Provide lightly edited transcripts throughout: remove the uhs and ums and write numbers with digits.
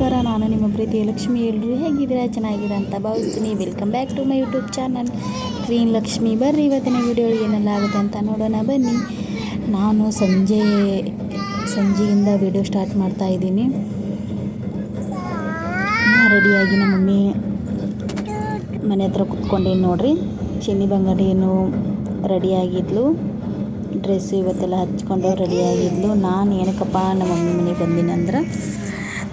ನಮಸ್ಕಾರ. ನಾನು ನಿಮ್ಮ ಪ್ರೀತಿಯ ಲಕ್ಷ್ಮಿ. ಎಲ್ಲರೂ ಹೇಗಿದ್ದೀರಾ? ಚೆನ್ನಾಗಿದ್ದೀರಾ ಅಂತ ಭಾವಿಸ್ತೀನಿ. Welcome back to my YouTube channel queen Lakshmi. ಬರ್ರಿ ಇವತ್ತಿನ ವಿಡಿಯೋ ಏನೆಲ್ಲ ಆಗುತ್ತೆ ಅಂತ ನೋಡೋಣ ಬನ್ನಿ. ನಾನು ಸಂಜೆಯಿಂದ ವಿಡಿಯೋ ಸ್ಟಾರ್ಟ್ ಮಾಡ್ತಾ ಇದ್ದೀನಿ. ರೆಡಿಯಾಗಿ ನಮ್ಮ ಮಮ್ಮಿ ಮನೆ ಹತ್ರ ಕುತ್ಕೊಂಡೇನು ನೋಡ್ರಿ. ಚಿನ್ನಿ ಬಂಗಡಿಯನ್ನು ರೆಡಿಯಾಗಿದ್ಲು. ಡ್ರೆಸ್ ಇವತ್ತೆಲ್ಲ ಹಚ್ಕೊಂಡು ರೆಡಿಯಾಗಿದ್ಲು. ನಾನು ಏನಕ್ಕಪ್ಪ ನಮ್ಮ ಮಮ್ಮಿ ಮನೆಗೆ ಬಂದೀನಿ ಅಂದ್ರೆ,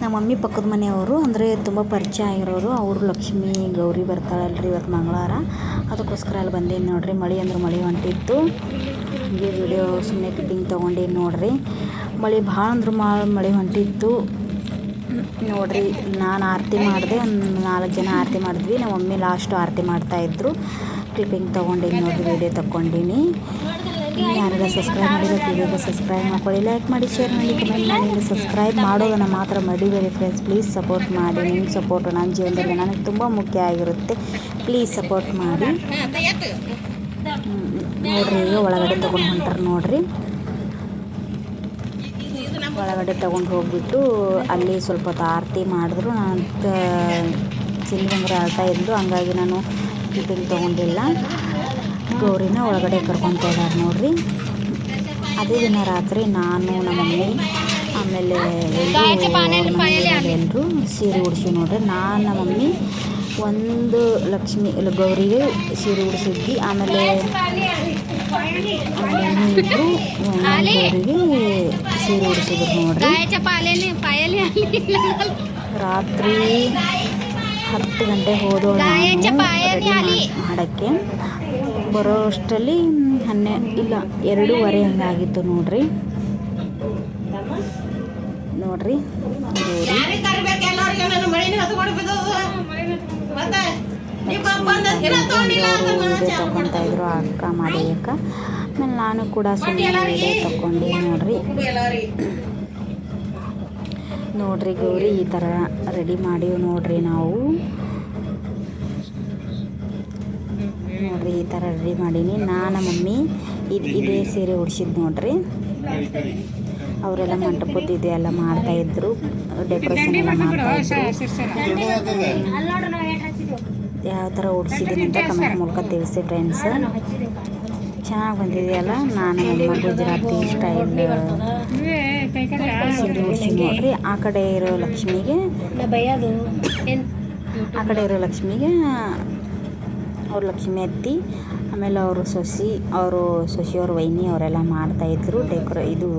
ನಮ್ಮ ಮಮ್ಮಿ ಪಕ್ಕದ ಮನೆಯವರು ಅಂದರೆ ತುಂಬ ಪರಿಚಯ ಆಗಿರೋರು. ಅವರು ಲಕ್ಷ್ಮಿ ಗೌರಿ ಬರ್ತಾಳಲ್ರಿ ಇವತ್ತು ಮಂಗಳವಾರ, ಅದಕ್ಕೋಸ್ಕರ ಅಲ್ಲಿ ಬಂದೇನು ನೋಡ್ರಿ. ಮಳೆ ಅಂದ್ರೆ ಮಳೆ ಹೊಂಟಿತ್ತು. ಹೀಗೆ ವಿಡಿಯೋ ಸುಮ್ಮನೆ ಕ್ಲಿಪ್ಪಿಂಗ್ ತೊಗೊಂಡೇನು ನೋಡ್ರಿ. ಮಳೆ ಭಾಳ ಅಂದ್ರೆ ಮಳೆ ಹೊಂಟಿತ್ತು ನೋಡ್ರಿ. ನಾನು ಆರತಿ ಮಾಡಿದೆ, ಒಂದು 4 ಜನ ಆರತಿ ಮಾಡಿದ್ವಿ. ನಮ್ಮ ಮಮ್ಮಿ ಲಾಸ್ಟು ಆರತಿ ಮಾಡ್ತಾಯಿದ್ರು. ಕ್ಲಿಪ್ಪಿಂಗ್ ತೊಗೊಂಡೇನು ನೋಡ್ರಿ, ವಿಡಿಯೋ ತೊಗೊಂಡಿನಿ. ಯಾರೆಲ್ಲ ಸಬ್ಸ್ಕ್ರೈಬ್ ಮಾಡಿರೋ ವಿಡಿಯೋಗೆ ಸಬ್ಸ್ಕ್ರೈಬ್ ಮಾಡ್ಕೊಳ್ಳಿ, ಲೈಕ್ ಮಾಡಿ, ಶೇರ್ ಮಾಡಿ, ಕಮೆಂಟ್ ಮಾಡಿ. ಸಬ್ಸ್ಕ್ರೈಬ್ ಮಾಡೋದನ್ನು ಮಾತ್ರ ಮರಿಬೇಡಿ ಫ್ರೆಂಡ್ಸ್. ಪ್ಲೀಸ್ ಸಪೋರ್ಟ್ ಮಾಡಿ. ನಿಮ್ಮ ಸಪೋರ್ಟು ನನ್ನ ಜೀವನದಲ್ಲಿ ನನಗೆ ತುಂಬ ಮುಖ್ಯ ಆಗಿರುತ್ತೆ. ಪ್ಲೀಸ್ ಸಪೋರ್ಟ್ ಮಾಡಿ ನೋಡ್ರಿ. ಈಗ ಒಳಗಡೆ ತೊಗೊಂಡು ಹೊಂಟಾರೆ ನೋಡ್ರಿ. ಒಳಗಡೆ ತೊಗೊಂಡು ಹೋಗ್ಬಿಟ್ಟು ಅಲ್ಲಿ ಸ್ವಲ್ಪ ಹೊತ್ತು ಆರತಿ ಮಾಡಿದ್ರು. ನಾನು ಚಿನ್ನಿ ಬಂಗಾರ ಆಳ್ತಾ ಇದ್ದು, ಹಂಗಾಗಿ ನಾನು ಕ್ಲಿಪ್ಪಿಂಗ್ ತೊಗೊಂಡಿಲ್ಲ. ಗೌರಿನ ಒಳಗಡೆ ಕರ್ಕೊತಾ ಇದ್ದಾರೆ ನೋಡ್ರಿ. ಅದೇ ದಿನ ರಾತ್ರಿ ನಾನು ನಮ್ಮ ಮಮ್ಮಿ ಆಮೇಲೆ ಎಲ್ಲರೂ ಸೀರೆ ಉಡಿಸಿ ನೋಡ್ರಿ. ನಾನು ನಮ್ಮ ಮಮ್ಮಿ ಒಂದು ಲಕ್ಷ್ಮಿ ಗೌರಿಗೆ ಸೀರೆ ಉಡಿಸಿದ್ವಿ. ಆಮೇಲೆ ಇಬ್ಬರು ಗೌರಿಗೆ ಸೀರೆ ಉಡಿಸಿದ್ರು ನೋಡ್ರಿ. ರಾತ್ರಿ 10 ಗಂಟೆ ಹೋದೋಳು ಮಾಡೋಕ್ಕೆ. ಬರೋ ಅಷ್ಟರಲ್ಲಿ 2:15 ಹಂಗಾಗಿತ್ತು ನೋಡ್ರಿ. ನೋಡ್ರಿ ತಗೊತಾ ಇದ್ರು ಅಕ್ಕ ಮಾಡಿ ಅಕ್ಕ. ಆಮೇಲೆ ನಾನು ಕೂಡ ಸುಮ್ಮನೆ ವಿಡಿಯೋ ತಗೊಂಡೆ ನೋಡ್ರಿ. ಗೌರಿ ಈ ಥರ ರೆಡಿ ಮಾಡಿವಿ ನೋಡ್ರಿ. ನಾವು ನೋಡ್ರಿ ಈ ಥರ ರೆಡಿ ಮಾಡೀನಿ. ನಾನು ಮಮ್ಮಿ ಇದೇ ಸೀರೆ ಉಡ್ಸಿದ್ದು ನೋಡ್ರಿ. ಅವರೆಲ್ಲ ಮಂಟಪದ್ದು ಇದೆಲ್ಲ ಮಾಡ್ತಾಯಿದ್ರು, ಡೆಕೋರೇಷನ್ ಎಲ್ಲ ಮಾಡ್ತಾಯಿದ್ರು. ಯಾವ ಥರ ಉಡ್ಸಿದ್ದೀನಿ ಅಂತ ಕಮೆಂಟ್ ಮೂಲಕ ತಿಳಿಸಿ ಫ್ರೆಂಡ್ಸ್. ಚೆನ್ನಾಗಿ ಬಂದಿದೆಯಲ್ಲ. ನಾನು ನಮ್ಮ ಗುಜರಾತಿ ಸ್ಟೈಲ್ ಸೀರೆ ಉಡ್ಸಿ ನೋಡ್ರಿ. ಆ ಕಡೆ ಇರೋ ಲಕ್ಷ್ಮಿಗೆ ಅವ್ರ ಲಕ್ಷ್ಮಿ ಅತ್ತಿ, ಆಮೇಲೆ ಅವರು ಸೊಸೆಯವ್ರ ವೈನಿ ಅವರೆಲ್ಲ ಮಾಡ್ತಾಯಿದ್ರು. ಇದು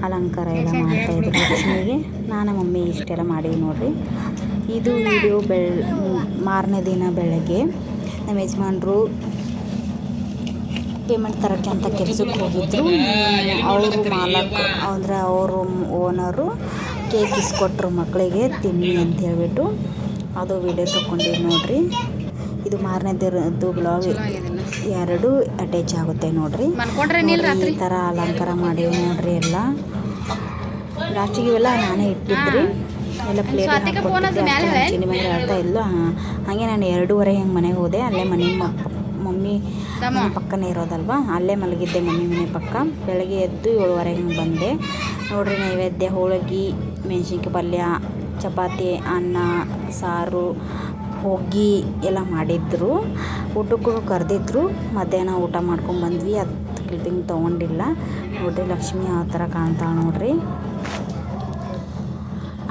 ಅಲಂಕಾರ ಎಲ್ಲ ಮಾಡ್ತಾಯಿದ್ರು ಲಕ್ಷ್ಮಿಗೆ. ನಾನು ಮಮ್ಮಿ ಇಷ್ಟೆಲ್ಲ ಮಾಡೀವಿ ನೋಡ್ರಿ. ಇದು ವಿಡಿಯೋ ಮಾರನೇ ದಿನ ಬೆಳಗ್ಗೆ ನಮ್ಮ ಯಜಮಾನ್ರು ಪೇಮೆಂಟ್ ತರೋಕ್ಕೆ ಅಂತ ಕೆಲಸಕ್ಕೆ ಹೋಗಿದ್ರು. ಅವರು ಮಾಲಕ್ ಅಂದರೆ ಅವರು ಓನರು ಕೇಕ್ ಇಸ್ಕೊಟ್ರು ಮಕ್ಕಳಿಗೆ ತಿನ್ನಿ ಅಂತ ಹೇಳ್ಬಿಟ್ಟು. ಅದು ವಿಡಿಯೋ ತೊಗೊಂಡಿವಿ ನೋಡ್ರಿ. ಇದು ಮಾರನೇ ದಿನದ್ದು ಬ್ಲಾಗ್ 2 ಅಟ್ಯಾಚ್ ಆಗುತ್ತೆ ನೋಡ್ರಿ. ಈ ಥರ ಅಲಂಕಾರ ಮಾಡೀವಿ ನೋಡ್ರಿ. ಎಲ್ಲ ಲಾಸ್ಟಿಗೆ ಇವೆಲ್ಲ ನಾನೇ ಇಟ್ಟಿದ್ರಿ. ಎಲ್ಲ ಪ್ಲೇಟ್ ಹಾಕ್ಕೊಟ್ಟಿದ್ದೆ. ಚಿನ್ನಿ ಮನೆ ಹೇಳ್ತಾ ಇದ್ಲು. ಹಾಗೆ ನಾನು 2:15 ಹಂಗೆ ಮನೆಗೆ ಹೋದೆ. ಅಲ್ಲೇ ಮಮ್ಮಿ ಪಕ್ಕನೇ ಇರೋದಲ್ವ, ಅಲ್ಲೇ ಮಲಗಿದ್ದೆ ಮಮ್ಮಿ ಮನೆ ಪಕ್ಕ. ಬೆಳಗ್ಗೆ ಎದ್ದು 7:15 ಹಂಗೆ ಬಂದೆ ನೋಡ್ರಿ. ನೈವೇದ್ಯ ಹೋಳಿಗೆ, ಮೆಣಸಿನ್ಕಾಯಿ ಪಲ್ಯ, ಚಪಾತಿ, ಅನ್ನ, ಸಾರು, ಹೋಗಿ ಎಲ್ಲ ಮಾಡಿದ್ರು. ಊಟಕ್ಕೂ ಕರೆದಿದ್ರು. ಮಧ್ಯಾಹ್ನ ಊಟ ಮಾಡ್ಕೊಂಡ್ಬಂದ್ವಿ. ಅದು ಕ್ಲಿಪ್ಪಿಂಗ್ ತೊಗೊಂಡಿಲ್ಲ ನೋಡ್ರಿ. ಲಕ್ಷ್ಮಿ ಯಾವ ಥರ ಕಾಣ್ತಾಳೆ ನೋಡ್ರಿ.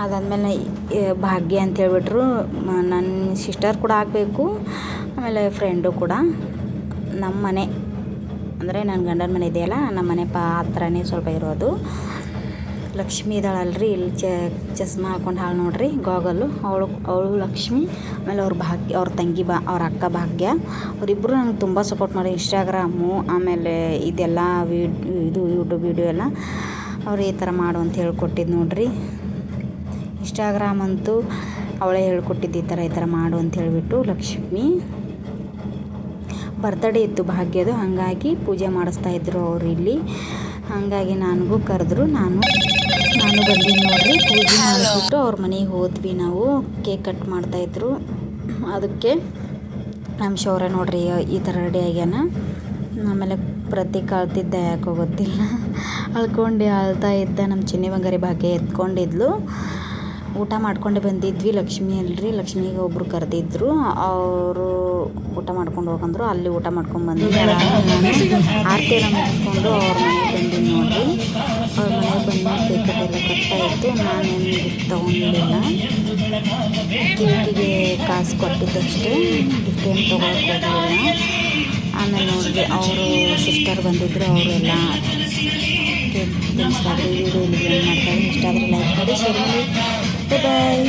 ಅದಾದಮೇಲೆ ಭಾಗ್ಯ ಅಂತ ಹೇಳ್ಬಿಟ್ರು. ನನ್ನ ಸಿಸ್ಟರ್ ಕೂಡ ಆಗಬೇಕು, ಆಮೇಲೆ ಫ್ರೆಂಡು ಕೂಡ. ನಮ್ಮ ಮನೆ ಅಂದರೆ ನನ್ನ ಗಂಡನ ಮನೆ ಇದೆಯಲ್ಲ, ನಮ್ಮ ಮನೆ ಹತ್ರನೇ ಸ್ವಲ್ಪ ಇರೋದು. ಲಕ್ಷ್ಮಿ ಇದ್ದಾಳಲ್ರಿ, ಇಲ್ಲಿ ಚಸ್ಮಾ ಹಾಕೊಂಡು ಹಾಳು ನೋಡ್ರಿ, ಗಾಗಲ್ಲು. ಅವಳು ಲಕ್ಷ್ಮಿ. ಆಮೇಲೆ ಅವ್ರ ತಂಗಿ ಅವ್ರ ಅಕ್ಕ ಭಾಗ್ಯ. ಅವರಿಬ್ಬರು ನನಗೆ ತುಂಬ ಸಪೋರ್ಟ್ ಮಾಡಿ. ಇನ್ಸ್ಟಾಗ್ರಾಮು ಆಮೇಲೆ ಇದೆಲ್ಲ ಇದು ಯೂಟ್ಯೂಬ್ ವಿಡಿಯೋ ಎಲ್ಲ ಅವ್ರು ಈ ಥರ ಮಾಡು ಅಂತ ಹೇಳ್ಕೊಟ್ಟಿದ್ದು ನೋಡ್ರಿ. ಇನ್ಸ್ಟಾಗ್ರಾಮ್ ಅಂತೂ ಅವಳೇ ಹೇಳ್ಕೊಟ್ಟಿದ್ದು, ಈ ಥರ ಮಾಡು ಅಂತ ಹೇಳಿಬಿಟ್ಟು. ಲಕ್ಷ್ಮಿ ಬರ್ತಡೇ ಇತ್ತು ಭಾಗ್ಯದು, ಹಾಗಾಗಿ ಪೂಜೆ ಮಾಡಿಸ್ತಾಯಿದ್ರು ಅವರು ಇಲ್ಲಿ. ಹಾಗಾಗಿ ನನಗೂ ಕರೆದ್ರು. ನಾನು ಬಂದೀನಿ ನೋಡ್ರಿ. ಪೂಜೆ ಮಾಡಿಸ್ಬಿಟ್ಟು ಅವ್ರ ಮನೆಗೆ ಹೋದ್ವಿ ನಾವು. ಕೇಕ್ ಕಟ್ ಮಾಡ್ತಾಯಿದ್ರು. ಅದಕ್ಕೆ ನಮ್ಮ ಶೌರ್ಯ ನೋಡ್ರಿ ಈ ಥರ ರೆಡಿ ಆಗ್ಯಾನ. ಆಮೇಲೆ ಪ್ರತೀಕ್ ಅಳ್ತಿದ್ದ, ಯಾಕೋ ಗೊತ್ತಿಲ್ಲ, ಅಳ್ಕೊಂಡು ಅಳ್ತಾ ಇದ್ದ. ನಮ್ಮ ಚಿನ್ನಿ ಬಂಗಾರಿ ಭಾಗ್ಯ ಎತ್ಕೊಂಡಿದ್ಲು. ಊಟ ಮಾಡ್ಕೊಂಡು ಬಂದಿದ್ವಿ. ಲಕ್ಷ್ಮಿ ಅಲ್ರಿ, ಲಕ್ಷ್ಮಿಗೆ ಒಬ್ಬರು ಕರೆದಿದ್ರು, ಅವರು ಊಟ ಮಾಡ್ಕೊಂಡು ಹೋಗಂದ್ರು. ಅಲ್ಲಿ ಊಟ ಮಾಡ್ಕೊಂಡು ಬಂದಿದ್ವಿ. ನಾನು ಆರತಿ ಎಲ್ಲ ಮುಗಿಸ್ಕೊಂಡು ಅವ್ರ ಮನೆಗೆ ಬಂದಿನಿ ನೋಡ್ರಿ. ಅವ್ರ ಮನೆಗೆ ಬಂದು ಕೇಕ್ ಎಲ್ಲ ಕಟ್ಟಾಯಿತು. ನಾನೇನು ಗಿಫ್ಟ್ ತೊಗೊಂಡಿಲ್ಲ, ಕೇಕಿಗೆ ಕಾಸು ಕೊಟ್ಟಿದ್ದಷ್ಟೇ, ಗಿಫ್ಟ್ ಏನು ತೊಗೊಳಕ್ಕೆ ಹೋಗಲಿಲ್ಲ. ಆಮೇಲೆ ನೋಡಿದೆ ಅವರು ಸಿಸ್ಟರ್ ಬಂದಿದ್ದರು, ಅವರೆಲ್ಲ ಕೇಕ್ ತಿನ್ನಿಸ್ತಾಯಿದ್ರು. ಈ ವಿಡಿಯೋ ಇಲ್ಲಿಗೆ ಏನು ಮಾಡ್ತಾರೆ, ಇಷ್ಟ ಆದರೆ ಲೈಕ್ ಮಾಡಿ, ಶೇರ್ ಮಾಡಿ. ಬಾಯ್.